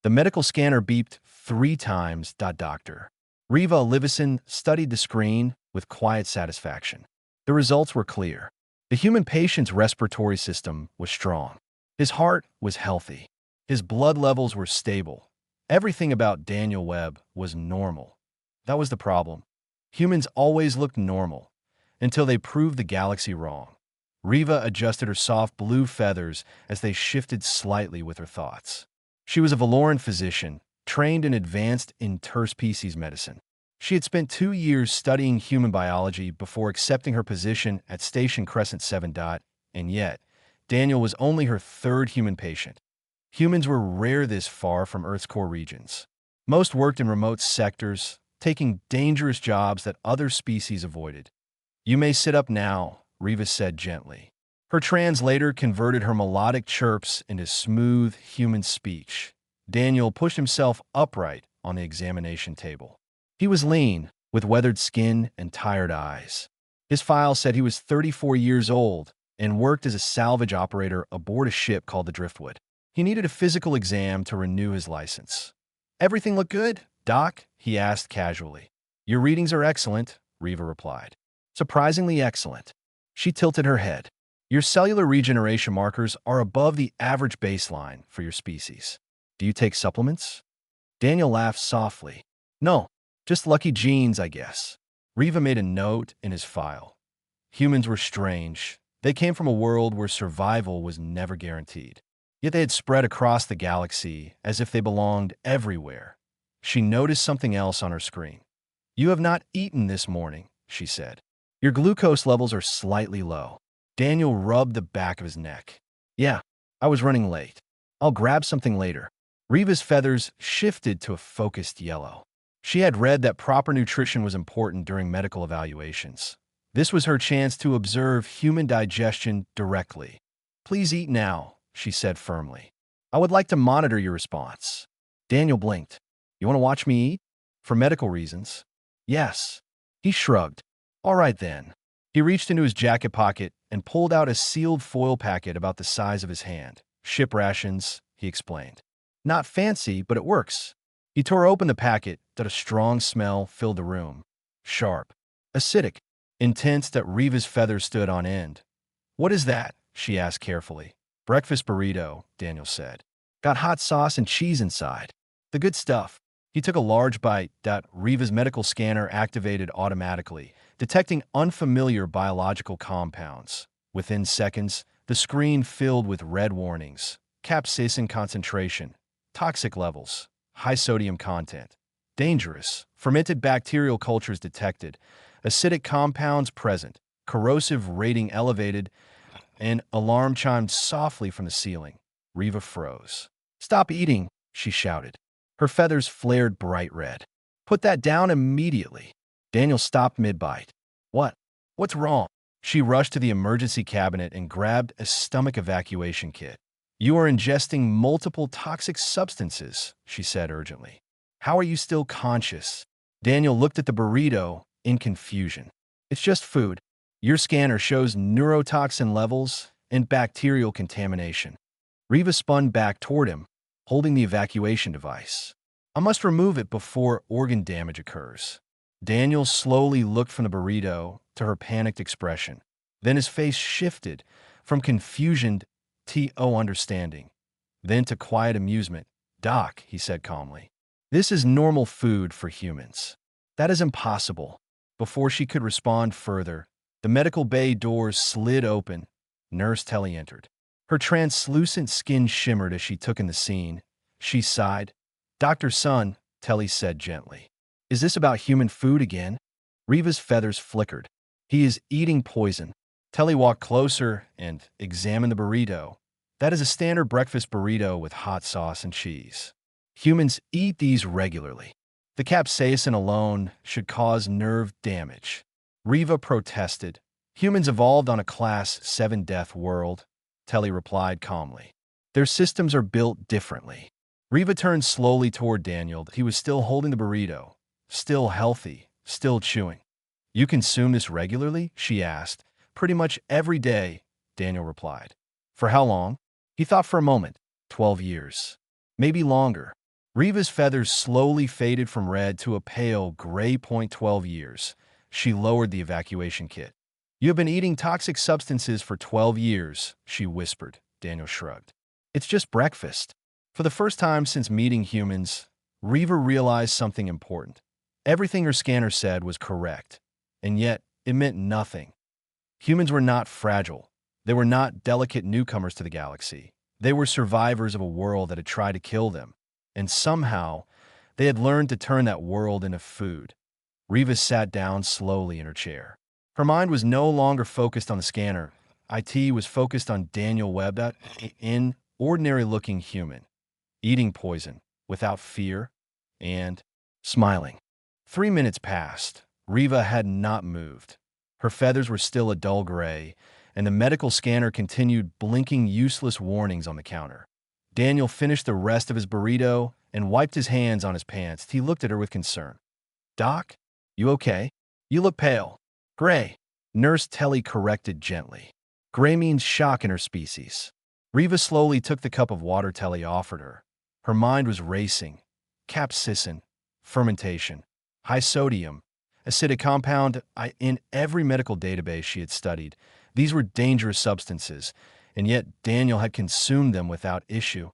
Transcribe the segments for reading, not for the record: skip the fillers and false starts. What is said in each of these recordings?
The medical scanner beeped 3 times. Doctor. Riva Olivison studied the screen with quiet satisfaction. The results were clear. The human patient's respiratory system was strong. His heart was healthy. His blood levels were stable. Everything about Daniel Webb was normal. That was the problem. Humans always looked normal, until they proved the galaxy wrong. Riva adjusted her soft blue feathers as they shifted slightly with her thoughts. She was a Valoran physician, trained in advanced interspecies medicine. She had spent 2 years studying human biology before accepting her position at Station Crescent 7. And yet, Daniel was only her 3rd human patient. Humans were rare this far from Earth's core regions. Most worked in remote sectors, taking dangerous jobs that other species avoided. "You may sit up now," Riva said gently. Her translator converted her melodic chirps into smooth human speech. Daniel pushed himself upright on the examination table. He was lean, with weathered skin and tired eyes. His file said he was 34 years old and worked as a salvage operator aboard a ship called the Driftwood. He needed a physical exam to renew his license. "Everything look good, Doc?" he asked casually. "Your readings are excellent," Riva replied. "Surprisingly excellent." She tilted her head. "Your cellular regeneration markers are above the average baseline for your species. Do you take supplements?" Daniel laughed softly. "No, just lucky genes, I guess." Riva made a note in his file. Humans were strange. They came from a world where survival was never guaranteed. Yet they had spread across the galaxy as if they belonged everywhere. She noticed something else on her screen. "You have not eaten this morning," she said. "Your glucose levels are slightly low." Daniel rubbed the back of his neck. "Yeah, I was running late. I'll grab something later." Riva's feathers shifted to a focused yellow. She had read that proper nutrition was important during medical evaluations. This was her chance to observe human digestion directly. "Please eat now," she said firmly. "I would like to monitor your response." Daniel blinked. "You want to watch me eat?" "For medical reasons." "Yes." He shrugged. "All right then." He reached into his jacket pocket and pulled out a sealed foil packet about the size of his hand. "Ship rations," he explained. "Not fancy, but it works." He tore open the packet that a strong smell filled the room. Sharp. Acidic. Intense that Riva's feathers stood on end. "What is that?" she asked carefully. "Breakfast burrito," Daniel said. "Got hot sauce and cheese inside. The good stuff." He took a large bite. Riva's medical scanner activated automatically, detecting unfamiliar biological compounds. Within seconds, the screen filled with red warnings. Capsaicin concentration, toxic levels, high sodium content, dangerous, fermented bacterial cultures detected, acidic compounds present, corrosive rating elevated. An alarm chimed softly from the ceiling. Riva froze. "Stop eating," she shouted. Her feathers flared bright red. "Put that down immediately." Daniel stopped mid-bite. "What? What's wrong?" She rushed to the emergency cabinet and grabbed a stomach evacuation kit. "You are ingesting multiple toxic substances," she said urgently. "How are you still conscious?" Daniel looked at the burrito in confusion. "It's just food. Your scanner shows neurotoxin levels and bacterial contamination." Riva spun back toward him, holding the evacuation device. "I must remove it before organ damage occurs." Daniel slowly looked from the burrito to her panicked expression. Then his face shifted from confusion to understanding, then to quiet amusement. "Doc," he said calmly, "this is normal food for humans." "That is impossible." Before she could respond further, the medical bay doors slid open. Nurse Telly entered. Her translucent skin shimmered as she took in the scene. She sighed. "Dr. Sun," Telly said gently, "is this about human food again?" Riva's feathers flickered. "He is eating poison." Telly walked closer and examined the burrito. "That is a standard breakfast burrito with hot sauce and cheese. Humans eat these regularly. The capsaicin alone should cause nerve damage." Riva protested. "Humans evolved on a Class 7 death world," Telly replied calmly. "Their systems are built differently." Riva turned slowly toward Daniel. He was still holding the burrito, still healthy, still chewing. "You consume this regularly?" she asked. "Pretty much every day," Daniel replied. "For how long?" He thought for a moment. 12 years. Maybe longer. Riva's feathers slowly faded from red to a pale gray. 12 years. She lowered the evacuation kit. You have been eating toxic substances for 12 years, she whispered. Daniel shrugged. It's just breakfast. For the first time since meeting humans, Riva realized something important. Everything her scanner said was correct, and yet it meant nothing. Humans were not fragile. They were not delicate newcomers to the galaxy. They were survivors of a world that had tried to kill them, and somehow they had learned to turn that world into food. Riva sat down slowly in her chair. Her mind was no longer focused on the scanner. IT was focused on Daniel Webb, an ordinary-looking human, eating poison without fear and smiling. 3 minutes passed. Riva had not moved. Her feathers were still a dull gray, and the medical scanner continued blinking useless warnings on the counter. Daniel finished the rest of his burrito and wiped his hands on his pants. He looked at her with concern. Doc, you okay? You look pale. Gray. Nurse Telly corrected gently. Gray means shock in her species. Riva slowly took the cup of water Telly offered her. Her mind was racing. Capsaicin, fermentation, high sodium, acidic compound. In every medical database she had studied, these were dangerous substances, and yet Daniel had consumed them without issue.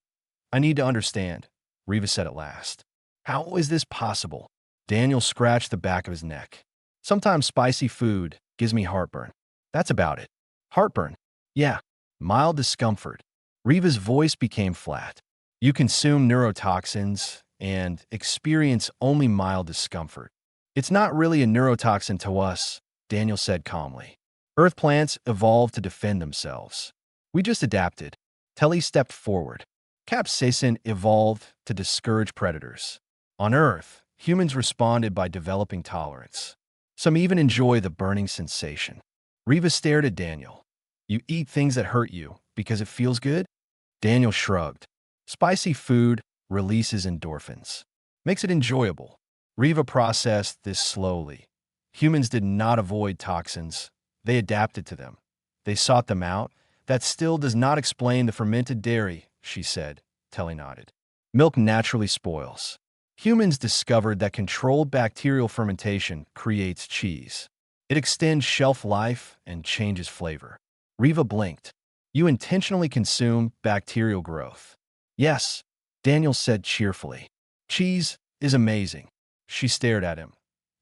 I need to understand, Riva said at last. How is this possible? Daniel scratched the back of his neck. Sometimes spicy food gives me heartburn. That's about it. Heartburn? Yeah. Mild discomfort. Riva's voice became flat. You consume neurotoxins and experience only mild discomfort. It's not really a neurotoxin to us, Daniel said calmly. Earth plants evolved to defend themselves. We just adapted. Telly stepped forward. Capsaicin evolved to discourage predators. On Earth, humans responded by developing tolerance. Some even enjoy the burning sensation. Riva stared at Daniel. You eat things that hurt you because it feels good? Daniel shrugged. Spicy food releases endorphins. Makes it enjoyable. Riva processed this slowly. Humans did not avoid toxins. They adapted to them. They sought them out. That still does not explain the fermented dairy, she said. Telly nodded. Milk naturally spoils. Humans discovered that controlled bacterial fermentation creates cheese. It extends shelf life and changes flavor. Riva blinked. You intentionally consume bacterial growth. Yes, Daniel said cheerfully. Cheese is amazing. She stared at him,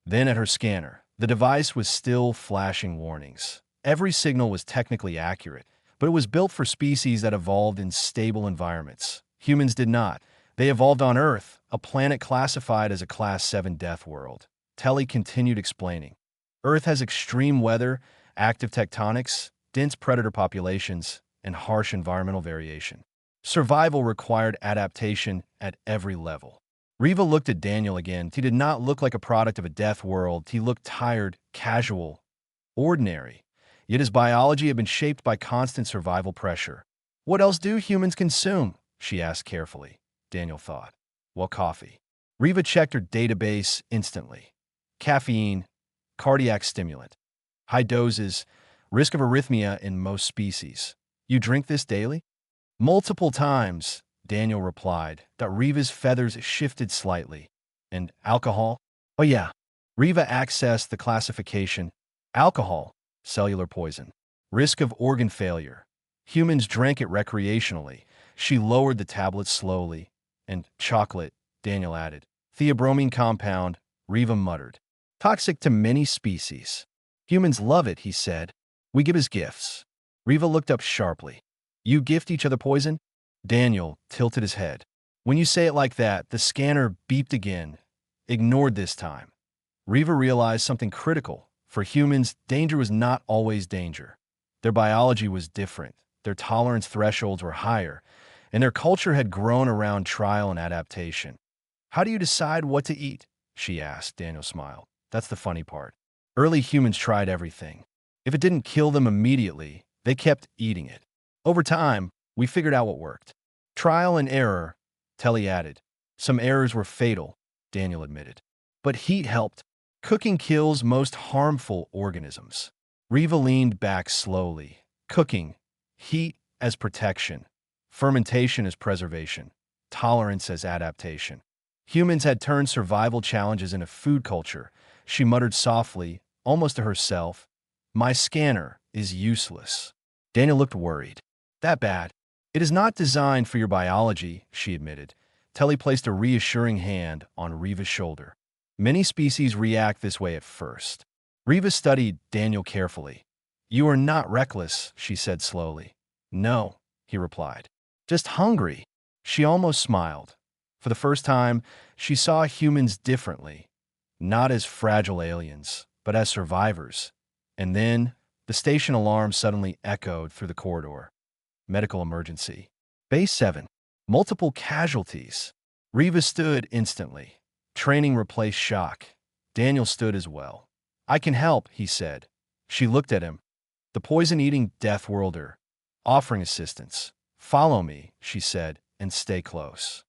then at her scanner. The device was still flashing warnings. Every signal was technically accurate, but it was built for species that evolved in stable environments. Humans did not. They evolved on Earth, a planet classified as a Class 7 death world. Telly continued explaining. Earth has extreme weather, active tectonics, dense predator populations, and harsh environmental variation. Survival required adaptation at every level. Riva looked at Daniel again. He did not look like a product of a death world. He looked tired, casual, ordinary. Yet his biology had been shaped by constant survival pressure. What else do humans consume? She asked carefully. Daniel thought. Well, coffee. Riva checked her database instantly. Caffeine, cardiac stimulant. High doses, risk of arrhythmia in most species. You drink this daily? Multiple times, Daniel replied. That Riva's feathers shifted slightly. And alcohol? Oh yeah. Riva accessed the classification. Alcohol, cellular poison. Risk of organ failure. Humans drank it recreationally. She lowered the tablets slowly. And chocolate, Daniel added. Theobromine compound, Riva muttered. Toxic to many species. Humans love it, he said. We give as gifts. Riva looked up sharply. You gift each other poison? Daniel tilted his head. When you say it like that, the scanner beeped again. Ignored this time. Riva realized something critical. For humans, danger was not always danger. Their biology was different. Their tolerance thresholds were higher, and their culture had grown around trial and adaptation. How do you decide what to eat? She asked. Daniel smiled. That's the funny part. Early humans tried everything. If it didn't kill them immediately, they kept eating it. Over time, we figured out what worked. Trial and error, Telly added. Some errors were fatal, Daniel admitted. But heat helped. Cooking kills most harmful organisms. Riva leaned back slowly. Cooking, heat as protection, fermentation as preservation. tolerance as adaptation. Humans had turned survival challenges into food culture. She muttered softly, almost to herself, "My scanner is useless." Daniel looked worried. "That bad?" "It is not designed for your biology," she admitted. Telly placed a reassuring hand on Riva's shoulder. "Many species react this way at first." Riva studied Daniel carefully. "You are not reckless," she said slowly. "No," he replied. "Just hungry." She almost smiled. For the first time, she saw humans differently, not as fragile aliens, but as survivors. And then, the station alarm suddenly echoed through the corridor. Medical emergency. Base 7. Multiple casualties. Riva stood instantly. Training replaced shock. Daniel stood as well. "I can help," he said. She looked at him. The poison-eating death whirled her, offering assistance. "Follow me," she said, "and stay close."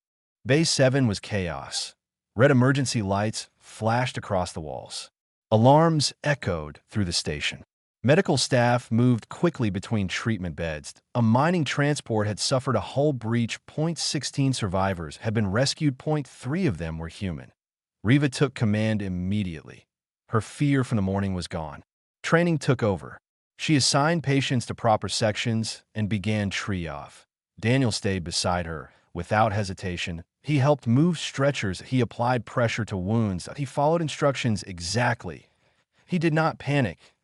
Base 7 was chaos. Red emergency lights flashed across the walls. Alarms echoed through the station. Medical staff moved quickly between treatment beds. A mining transport had suffered a hull breach. 16 survivors had been rescued. 3 of them were human. Riva took command immediately. Her fear from the morning was gone. Training took over. She assigned patients to proper sections and began triage. Daniel stayed beside her. Without hesitation, he helped move stretchers. He applied pressure to wounds. He followed instructions exactly. He did not panic.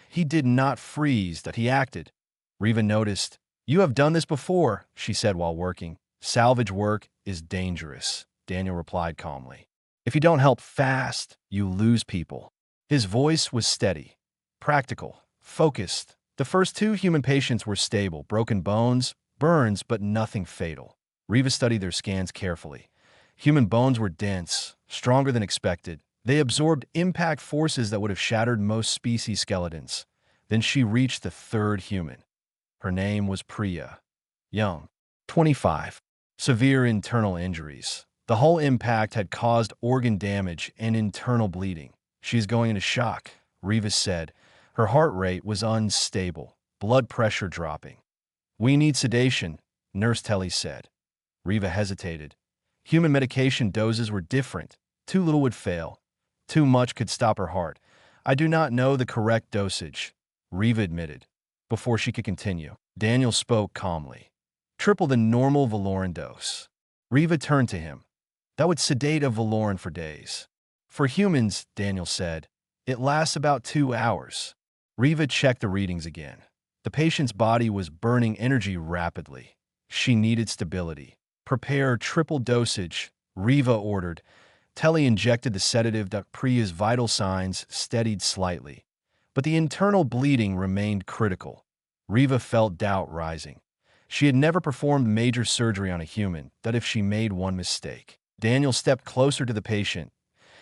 He did not freeze. He acted. Riva noticed. "You have done this before," she said while working. "Salvage work is dangerous," Daniel replied calmly. "If you don't help fast, you lose people." His voice was steady, practical, focused. The first 2 human patients were stable, broken bones, burns, but nothing fatal. Riva studied their scans carefully. Human bones were dense, stronger than expected. They absorbed impact forces that would have shattered most species skeletons. Then she reached the 3rd human. Her name was Priya. Young, 25. Severe internal injuries. The whole impact had caused organ damage and internal bleeding. "She is going into shock," Riva said. Her heart rate was unstable, blood pressure dropping. "We need sedation," Nurse Telly said. Riva hesitated. Human medication doses were different. Too little would fail. Too much could stop her heart. "I do not know the correct dosage," Riva admitted. Before she could continue, Daniel spoke calmly. "Triple the normal Valoran dose." Riva turned to him. "That would sedate a Valoran for days." "For humans," Daniel said, "it lasts about 2 hours." Riva checked the readings again. The patient's body was burning energy rapidly. She needed stability. "Prepare triple dosage," Riva ordered. Telly injected the sedative. Priya's vital signs steadied slightly, but the internal bleeding remained critical. Riva felt doubt rising. She had never performed major surgery on a human. That if she made one mistake. Daniel stepped closer to the patient.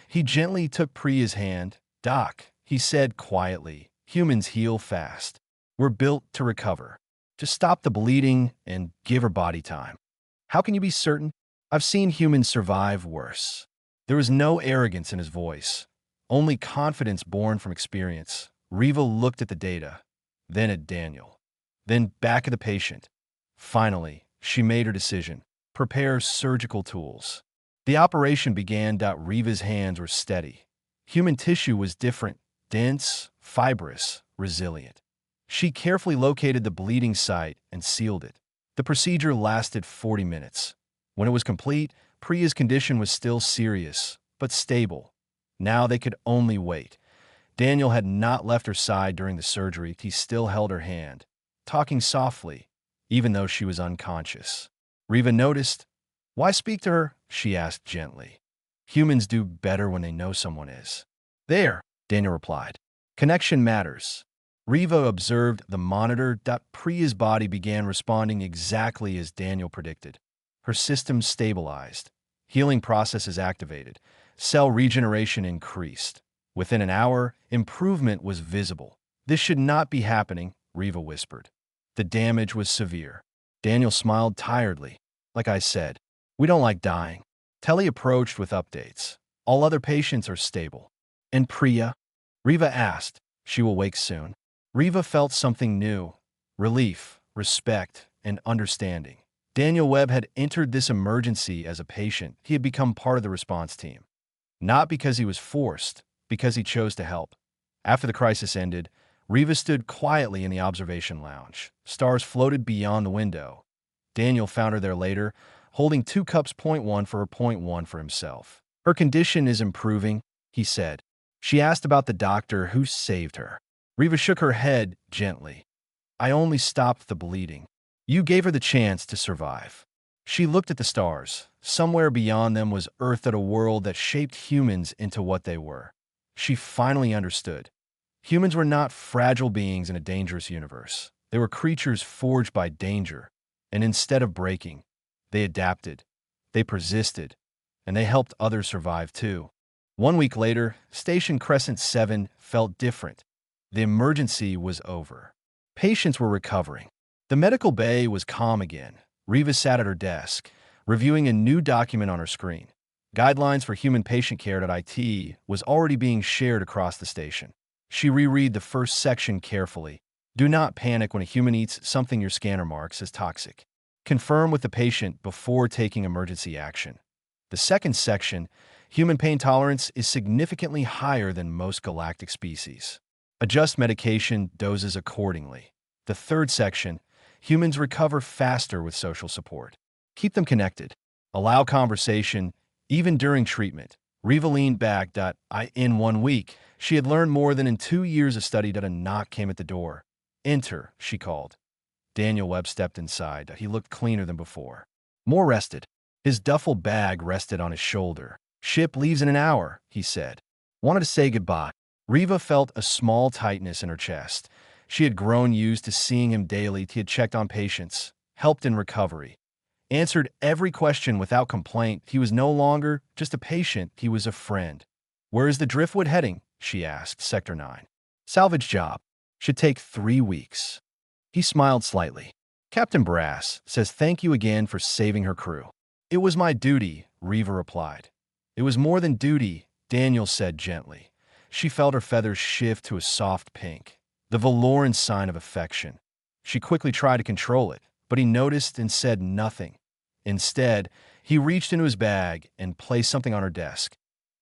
He gently took Priya's hand. "Doc," he said quietly, "humans heal fast. We're built to recover. Just stop the bleeding and give her body time." "How can you be certain?" "I've seen humans survive worse." There was no arrogance in his voice, only confidence born from experience. Riva looked at the data, then at Daniel, then back at the patient. Finally, she made her decision. "Prepare surgical tools." The operation began. Riva's hands were steady. Human tissue was different, dense, fibrous, resilient. She carefully located the bleeding site and sealed it. The procedure lasted 40 minutes. When it was complete, Priya's condition was still serious, but stable. Now they could only wait. Daniel had not left her side during the surgery. He still held her hand, talking softly, even though she was unconscious. Riva noticed. "Why speak to her?" she asked gently. "Humans do better when they know someone is." "There," Daniel replied. "Connection matters." Riva observed the monitor. Priya's body began responding exactly as Daniel predicted. Her system stabilized. Healing processes activated. Cell regeneration increased. Within an hour, improvement was visible. "This should not be happening," Riva whispered. The damage was severe. Daniel smiled tiredly. "Like I said, we don't like dying." Telly approached with updates. "All other patients are stable." "And Priya?" Riva asked. "She will wake soon." Riva felt something new. Relief, respect, and understanding. Daniel Webb had entered this emergency as a patient. He had become part of the response team. Not because he was forced, because he chose to help. After the crisis ended, Riva stood quietly in the observation lounge. Stars floated beyond the window. Daniel found her there later, holding 2 cups point one for her point one for himself. Her condition is improving, he said. She asked about the doctor who saved her. Riva shook her head gently. I only stopped the bleeding. You gave her the chance to survive. She looked at the stars. Somewhere beyond them was Earth, at a world that shaped humans into what they were. She finally understood. Humans were not fragile beings in a dangerous universe. They were creatures forged by danger. And instead of breaking, they adapted. They persisted. And they helped others survive too. 1 week later, Station Crescent 7 felt different. The emergency was over. Patients were recovering. The medical bay was calm again. Riva sat at her desk, reviewing a new document on her screen. Guidelines for human patient care.it was already being shared across the station. She reread the first section carefully. Do not panic when a human eats something your scanner marks as toxic. Confirm with the patient before taking emergency action. The second section, human pain tolerance is significantly higher than most galactic species. Adjust medication doses accordingly. The third section, humans recover faster with social support. Keep them connected. Allow conversation, even during treatment. Riva leaned back. In 1 week, she had learned more than in 2 years of study. A knock came at the door. Enter, she called. Daniel Webb stepped inside. He looked cleaner than before. More rested. His duffel bag rested on his shoulder. Ship leaves in an hour, he said. Wanted to say goodbye. Riva felt a small tightness in her chest. She had grown used to seeing him daily. He had checked on patients, helped in recovery, answered every question without complaint. He was no longer just a patient, he was a friend. Where is the Driftwood heading? She asked. Sector 9. Salvage job. Should take 3 weeks. He smiled slightly. Captain Brass says thank you again for saving her crew. It was my duty, Riva replied. It was more than duty, Daniel said gently. She felt her feathers shift to a soft pink, the Valoran sign of affection. She quickly tried to control it, but he noticed and said nothing. Instead, he reached into his bag and placed something on her desk.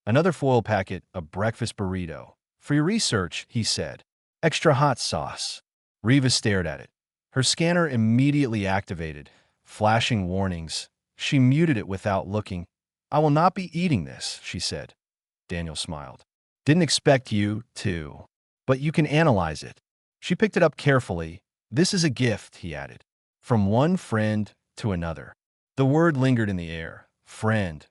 Another foil packet, a breakfast burrito. For your research, he said. Extra hot sauce. Riva stared at it. Her scanner immediately activated, flashing warnings. She muted it without looking. I will not be eating this, she said. Daniel smiled. Didn't expect you to, but you can analyze it. She picked it up carefully. This is a gift, he added. From one friend to another. The word lingered in the air. Friend.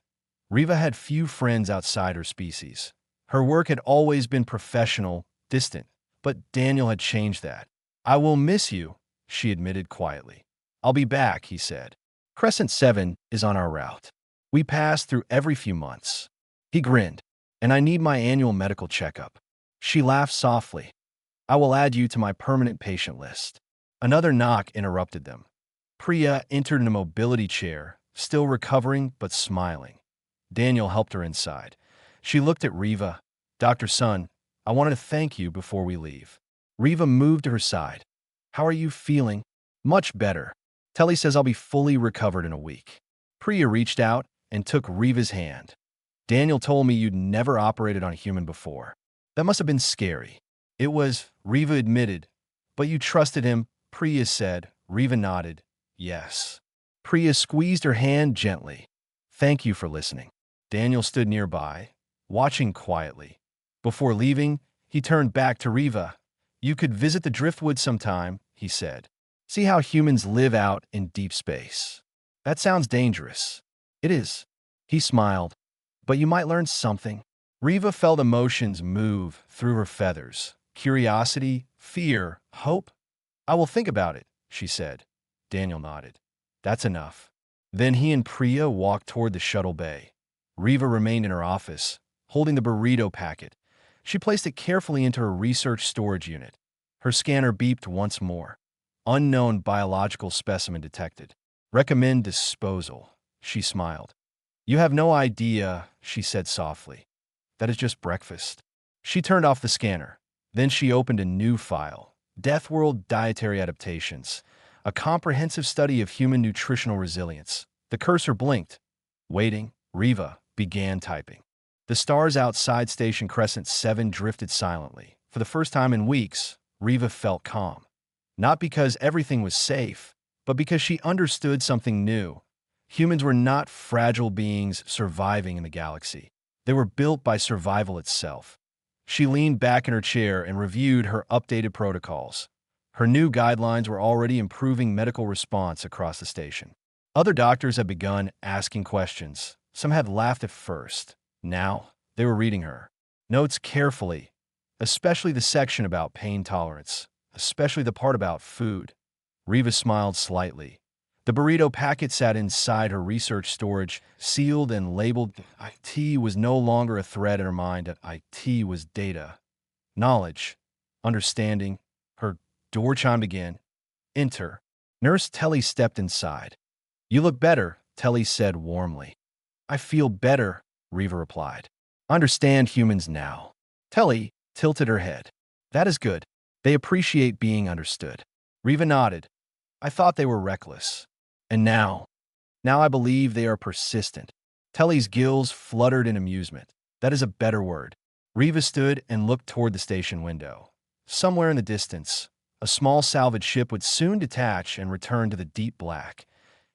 Riva had few friends outside her species. Her work had always been professional, distant, but Daniel had changed that. I will miss you, she admitted quietly. I'll be back, he said. Crescent 7 is on our route. We pass through every few months. He grinned. And I need my annual medical checkup. She laughed softly. I will add you to my permanent patient list. Another knock interrupted them. Priya entered in a mobility chair, still recovering but smiling. Daniel helped her inside. She looked at Riva. Dr. Sun, I wanted to thank you before we leave. Riva moved to her side. How are you feeling? Much better. Telly says I'll be fully recovered in a week. Priya reached out and took Riva's hand. Daniel told me you'd never operated on a human before. That must have been scary. It was, Riva admitted. But you trusted him, Priya said. Riva nodded. Yes. Priya squeezed her hand gently. Thank you for listening. Daniel stood nearby, watching quietly. Before leaving, he turned back to Riva. You could visit the Driftwood sometime, he said. See how humans live out in deep space. That sounds dangerous. It is. He smiled. But you might learn something. Riva felt emotions move through her feathers. Curiosity, fear, hope. I will think about it, she said. Daniel nodded. That's enough. Then he and Priya walked toward the shuttle bay. Riva remained in her office, holding the burrito packet. She placed it carefully into her research storage unit. Her scanner beeped once more. Unknown biological specimen detected. Recommend disposal, she smiled. You have no idea, she said softly. That is just breakfast. She turned off the scanner. Then she opened a new file. Death World Dietary Adaptations. a comprehensive study of human nutritional resilience. The cursor blinked. Waiting, Riva began typing. The stars outside Station Crescent 7 drifted silently. For the first time in weeks, Riva felt calm. Not because everything was safe, but because she understood something new. Humans were not fragile beings surviving in the galaxy. They were built by survival itself. She leaned back in her chair and reviewed her updated protocols. Her new guidelines were already improving medical response across the station. Other doctors had begun asking questions. Some had laughed at first. Now, they were reading her notes carefully, especially the section about pain tolerance, especially the part about food. Riva smiled slightly. The burrito packet sat inside her research storage, sealed and labeled. IT was no longer a thread in her mind. IT was data, knowledge, understanding. Her door chimed again. Enter. Nurse Telly stepped inside. You look better, Telly said warmly. I feel better, Riva replied. I understand humans now. Telly tilted her head. That is good. They appreciate being understood. Riva nodded. I thought they were reckless. And now I believe they are persistent. Telly's gills fluttered in amusement. That is a better word. Riva stood and looked toward the station window. Somewhere in the distance, a small salvage ship would soon detach and return to the deep black.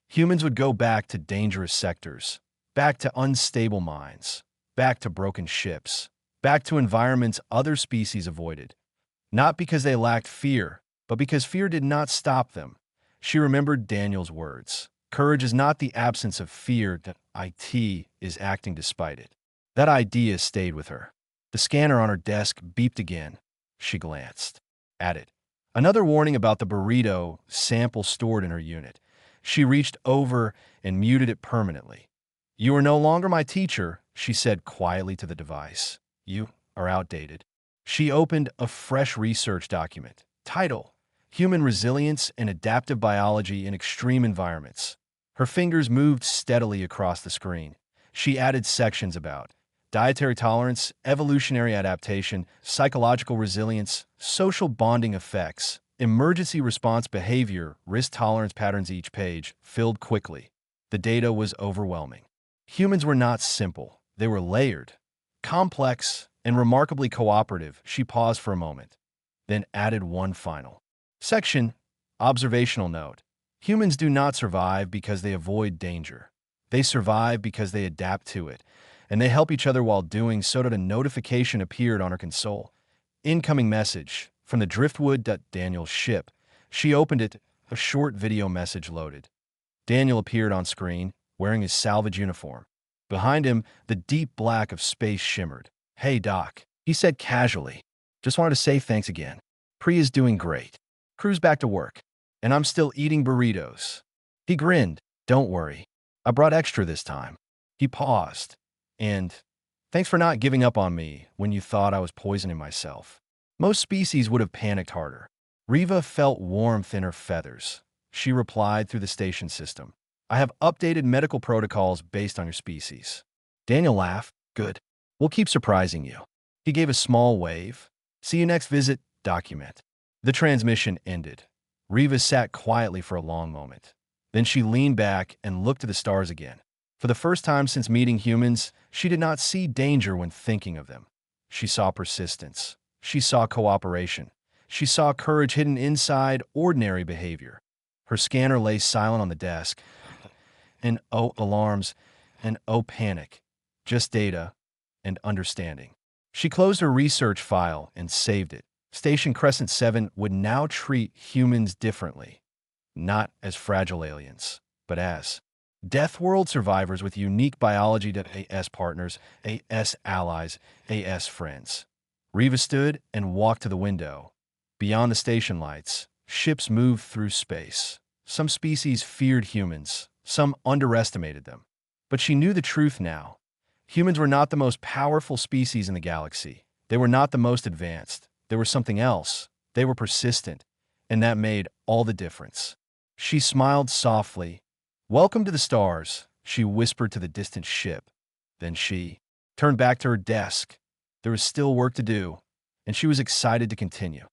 Humans would go back to dangerous sectors, back to unstable mines, back to broken ships, back to environments other species avoided. Not because they lacked fear, but because fear did not stop them. She remembered Daniel's words. Courage is not the absence of fear, that IT is acting despite it. That idea stayed with her. The scanner on her desk beeped again. She glanced at it. Another warning about the burrito sample stored in her unit. She reached over and muted it permanently. You are no longer my teacher, she said quietly to the device. You are outdated. She opened a fresh research document. Title: Human Resilience and Adaptive Biology in Extreme Environments. Her fingers moved steadily across the screen. She added sections about dietary tolerance, evolutionary adaptation, psychological resilience, social bonding effects, emergency response behavior, risk tolerance patterns. Each page filled quickly. The data was overwhelming. Humans were not simple. They were layered, complex, and remarkably cooperative. She paused for a moment, then added one final section. Observational note. Humans do not survive because they avoid danger. They survive because they adapt to it, and they help each other while doing so. A notification appeared on her console. Incoming message from the Driftwood. Daniel's ship. She opened it. A short video message loaded. Daniel appeared on screen, wearing his salvage uniform. Behind him, the deep black of space shimmered. Hey, Doc, he said casually. Just wanted to say thanks again. Priya's doing great. Crew's back to work, and I'm still eating burritos. He grinned. Don't worry. I brought extra this time. He paused. And thanks for not giving up on me when you thought I was poisoning myself. Most species would have panicked harder. Riva felt warmth in her feathers. She replied through the station system. I have updated medical protocols based on your species. Daniel laughed. Good. We'll keep surprising you. He gave a small wave. See you next visit. Document. The transmission ended. Riva sat quietly for a long moment. Then she leaned back and looked at the stars again. For the first time since meeting humans, she did not see danger when thinking of them. She saw persistence. She saw cooperation. She saw courage hidden inside ordinary behavior. Her scanner lay silent on the desk. And oh, alarms, and oh, panic. Just data and understanding. She closed her research file and saved it. Station Crescent 7 would now treat humans differently. Not as fragile aliens, but as Death World survivors with unique biology. AS partners, AS allies, AS friends. Riva stood and walked to the window. Beyond the station lights, ships moved through space. Some species feared humans, some underestimated them. But she knew the truth now. Humans were not the most powerful species in the galaxy. They were not the most advanced. They were something else. They were persistent, and that made all the difference. She smiled softly. Welcome to the stars, she whispered to the distant ship. Then she turned back to her desk. There was still work to do, and she was excited to continue.